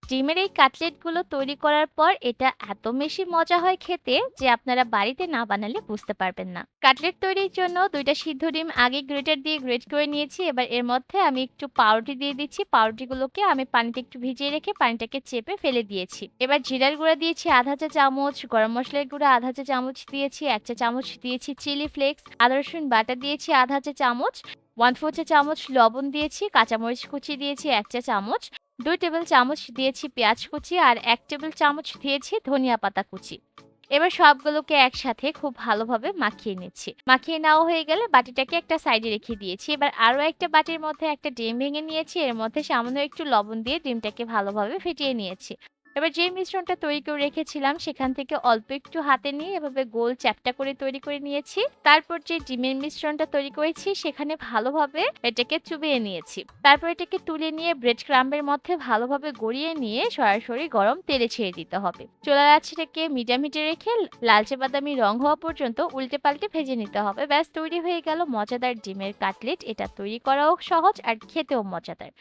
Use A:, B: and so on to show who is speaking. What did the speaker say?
A: ডিমের এই কাটলেটগুলো তৈরি করার পর এটা এত বেশি মজা হয় খেতে যে আপনারা বাড়িতে না বানালে বুঝতে পারবেন না। কাটলেট তৈরির জন্য ২টা সিদ্ধ ডিম আগে গ্রেটার দিয়ে গ্রেট করে নিয়েছি। এবার এর মধ্যে আমি একটু পাউরুটি দিয়ে দিচ্ছি। পাউরুটিগুলোকে আমি পানিতে একটু ভিজিয়ে রেখে পানিটাকে চেপে ফেলে দিয়েছি। এবার জিরার গুঁড়া দিয়েছি ১/২ চা চামচ, গরম মসলার গুঁড়া ১/২ চা চামচ দিয়েছি, ১ চা চামচ দিয়েছি চিলি ফ্লেক্স, আদা রসুন বাটা দিয়েছি ১/২ চা চামচ, 1/4 চা চামচ লবণ দিয়েছি, কাঁচামরিচ কুচি দিয়েছি ১ চা চামচ, ২ টেবিল চামচ দিয়েছি পেঁয়াজ কুচি আর ১ টেবিল চামচ দিয়েছি ধনিয়া পাতা কুচি। এবার সবগুলোকে একসাথে খুব ভালোভাবে মাখিয়ে নিচ্ছি। মাখিয়ে নেওয়া হয়ে গেলে বাটিটাকে একটা সাইডে রেখে দিয়েছি। এবার আরো একটা বাটির মধ্যে একটা ডিম ভেঙে নিয়েছি। এর মধ্যে সামান্য একটু লবণ দিয়ে ডিমটাকে ভালোভাবে ফেটিয়ে নিয়েছি। এবার যে মিশ্রণটা তৈরি করে রেখেছিলাম সেখান থেকে অল্প একটু হাতে নিয়ে এভাবে গোল চ্যাপ্টা করে তৈরি করে নিয়েছি। তারপর যে ডিমের মিশ্রণটা তৈরি করেছি সেখানে ভালোভাবে এটাকে চুবিয়ে নিয়েছি। তারপর এটাকে তুলে নিয়ে ব্রেড ক্রাম্বের মধ্যে ভালোভাবে গড়িয়ে নিয়ে সরাসরি গরম তেলে ছেড়ে দিতে হবে। চুলার আঁচটাকে মিডিয়াম হিটে রেখে লালচে বাদামি রং হওয়া পর্যন্ত উল্টে পাল্টে ভেজে নিতে হবে। ব্যাস তৈরি হয়ে গেল মজাদার ডিমের কাটলেট। এটা তৈরি করাও সহজ আর খেতেও মজাদার।